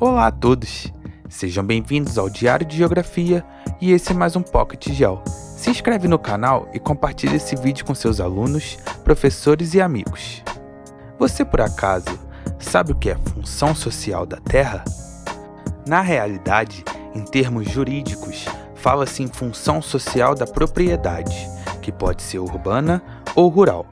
Olá a todos! Sejam bem-vindos ao Diário de Geografia e esse é mais um Pocket Geo. Se inscreve no canal e compartilhe esse vídeo com seus alunos, professores e amigos. Você por acaso sabe o que é função social da Terra? Na realidade, em termos jurídicos, fala-se em função social da propriedade, que pode ser urbana ou rural.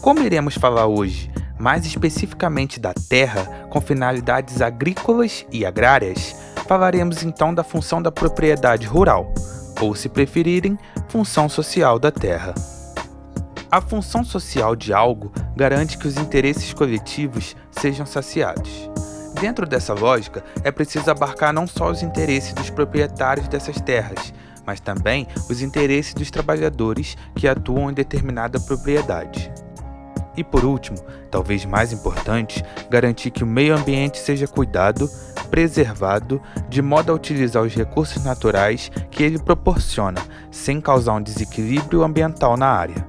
Como iremos falar hoje, mais especificamente da terra, com finalidades agrícolas e agrárias, falaremos então da função da propriedade rural, ou se preferirem, função social da terra. A função social de algo garante que os interesses coletivos sejam saciados. Dentro dessa lógica, é preciso abarcar não só os interesses dos proprietários dessas terras, mas também os interesses dos trabalhadores que atuam em determinada propriedade. E por último, talvez mais importante, garantir que o meio ambiente seja cuidado, preservado, de modo a utilizar os recursos naturais que ele proporciona, sem causar um desequilíbrio ambiental na área.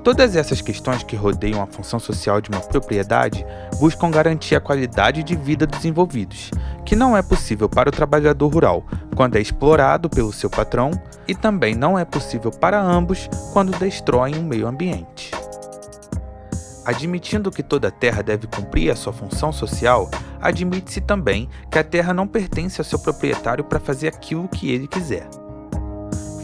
Todas essas questões que rodeiam a função social de uma propriedade buscam garantir a qualidade de vida dos envolvidos, que não é possível para o trabalhador rural quando é explorado pelo seu patrão e também não é possível para ambos quando destroem o meio ambiente. Admitindo que toda terra deve cumprir a sua função social, admite-se também que a terra não pertence ao seu proprietário para fazer aquilo que ele quiser.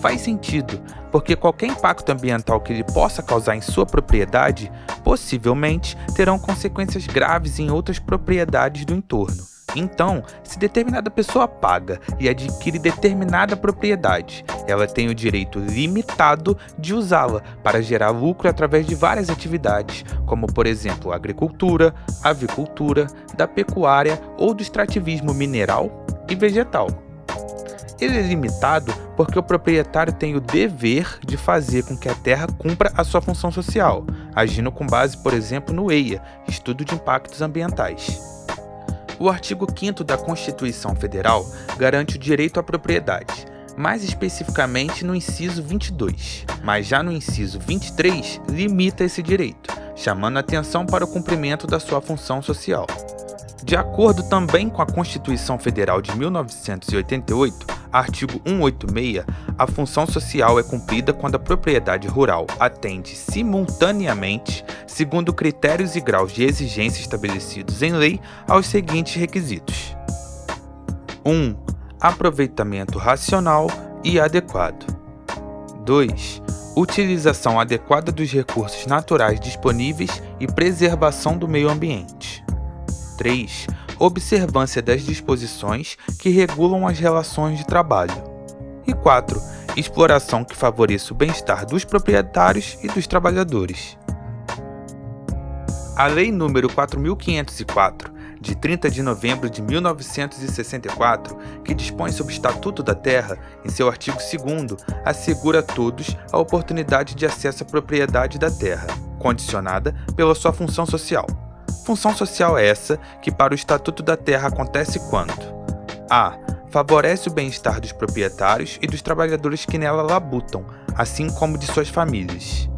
Faz sentido, porque qualquer impacto ambiental que ele possa causar em sua propriedade, possivelmente terão consequências graves em outras propriedades do entorno. Então, se determinada pessoa paga e adquire determinada propriedade, ela tem o direito limitado de usá-la para gerar lucro através de várias atividades, como por exemplo a agricultura, a avicultura, da pecuária ou do extrativismo mineral e vegetal. Ele é limitado porque o proprietário tem o dever de fazer com que a terra cumpra a sua função social, agindo com base, por exemplo, no EIA, Estudo de Impactos Ambientais. O artigo 5º da Constituição Federal garante o direito à propriedade, mais especificamente no inciso 22, mas já no inciso 23 limita esse direito, chamando a atenção para o cumprimento da sua função social. De acordo também com a Constituição Federal de 1988, artigo 186, a função social é cumprida quando a propriedade rural atende simultaneamente, segundo critérios e graus de exigência estabelecidos em lei, aos seguintes requisitos: 1. Aproveitamento racional e adequado. 2. Utilização adequada dos recursos naturais disponíveis e preservação do meio ambiente. 3. Observância das disposições que regulam as relações de trabalho. E 4. Exploração que favoreça o bem-estar dos proprietários e dos trabalhadores. A Lei nº 4.504, de 30 de novembro de 1964, que dispõe sobre o Estatuto da Terra, em seu artigo 2º, assegura a todos a oportunidade de acesso à propriedade da terra, condicionada pela sua função social. Função social é essa que para o Estatuto da Terra acontece quando a. Favorece o bem-estar dos proprietários e dos trabalhadores que nela labutam, assim como de suas famílias.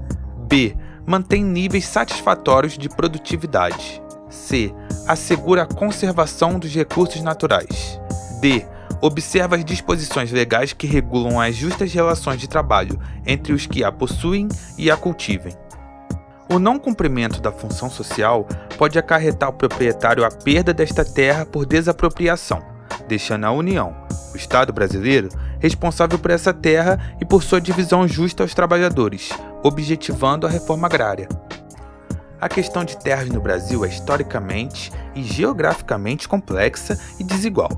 B. Mantém níveis satisfatórios de produtividade. C. Assegura a conservação dos recursos naturais. D. Observa as disposições legais que regulam as justas relações de trabalho entre os que a possuem e a cultivem. O não cumprimento da função social pode acarretar ao proprietário a perda desta terra por desapropriação, deixando a União, o Estado brasileiro, responsável por essa terra e por sua divisão justa aos trabalhadores, objetivando a reforma agrária. A questão de terras no Brasil é historicamente e geograficamente complexa e desigual.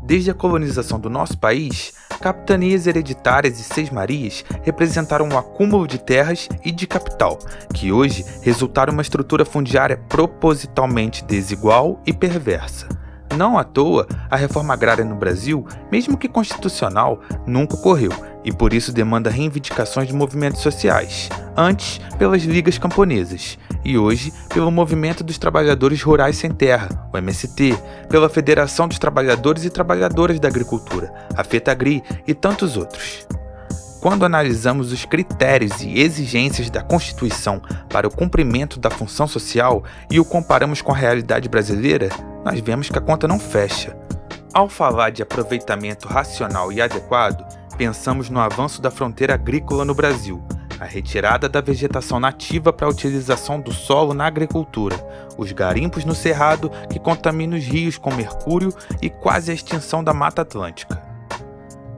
Desde a colonização do nosso país, capitanias hereditárias e seis-marias representaram um acúmulo de terras e de capital, que hoje resultaram uma estrutura fundiária propositalmente desigual e perversa. Não à toa, a reforma agrária no Brasil, mesmo que constitucional, nunca ocorreu e por isso demanda reivindicações de movimentos sociais, antes pelas ligas camponesas e hoje pelo Movimento dos Trabalhadores Rurais Sem Terra, o MST, pela Federação dos Trabalhadores e Trabalhadoras da Agricultura, a FETAGRI e tantos outros. quando analisamos os critérios e exigências da Constituição para o cumprimento da função social e o comparamos com a realidade brasileira, nós vemos que a conta não fecha. Ao falar de aproveitamento racional e adequado, pensamos no avanço da fronteira agrícola no Brasil, a retirada da vegetação nativa para a utilização do solo na agricultura, os garimpos no cerrado que contaminam os rios com mercúrio e quase a extinção da Mata Atlântica.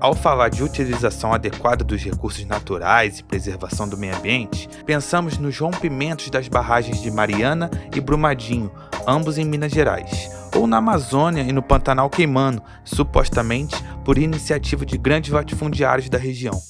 Ao falar de utilização adequada dos recursos naturais e preservação do meio ambiente, pensamos nos rompimentos das barragens de Mariana e Brumadinho, ambos em Minas Gerais, ou na Amazônia e no Pantanal queimando, supostamente por iniciativa de grandes latifundiários da região.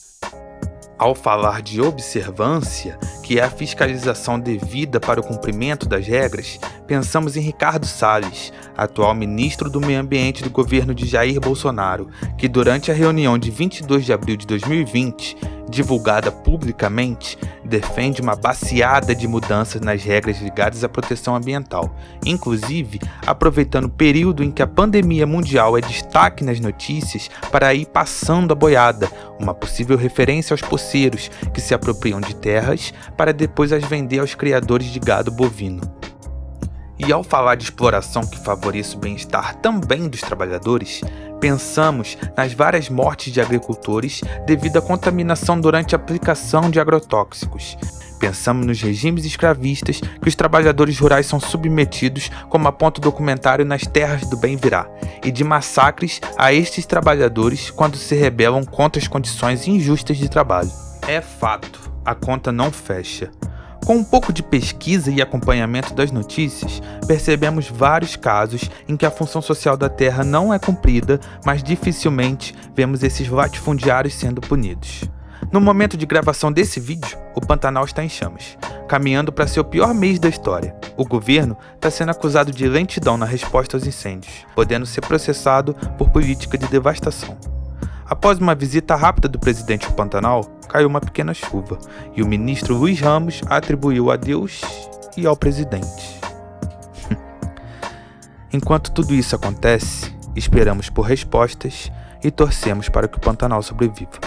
Ao falar de observância, que é a fiscalização devida para o cumprimento das regras, pensamos em Ricardo Salles, atual ministro do Meio Ambiente do governo de Jair Bolsonaro, que durante a reunião de 22 de abril de 2020, divulgada publicamente, defende uma baciada de mudanças nas regras ligadas à proteção ambiental, inclusive aproveitando o período em que a pandemia mundial é destaque nas notícias para ir passando a boiada, uma possível referência aos poceiros que se apropriam de terras para depois as vender aos criadores de gado bovino. E ao falar de exploração que favoreça o bem-estar também dos trabalhadores, pensamos nas várias mortes de agricultores devido à contaminação durante a aplicação de agrotóxicos. Pensamos nos regimes escravistas que os trabalhadores rurais são submetidos, como aponta o documentário Nas Terras do Bem Virá, e de massacres a estes trabalhadores quando se rebelam contra as condições injustas de trabalho. É fato, a conta não fecha. Com um pouco de pesquisa e acompanhamento das notícias, percebemos vários casos em que a função social da terra não é cumprida, mas dificilmente vemos esses latifundiários sendo punidos. No momento de gravação desse vídeo, o Pantanal está em chamas, caminhando para ser o pior mês da história. O governo está sendo acusado de lentidão na resposta aos incêndios, podendo ser processado por política de devastação. Após uma visita rápida do presidente ao Pantanal, caiu uma pequena chuva, e o ministro Luiz Ramos atribuiu a Deus e ao presidente. Enquanto tudo isso acontece, esperamos por respostas e torcemos para que o Pantanal sobreviva.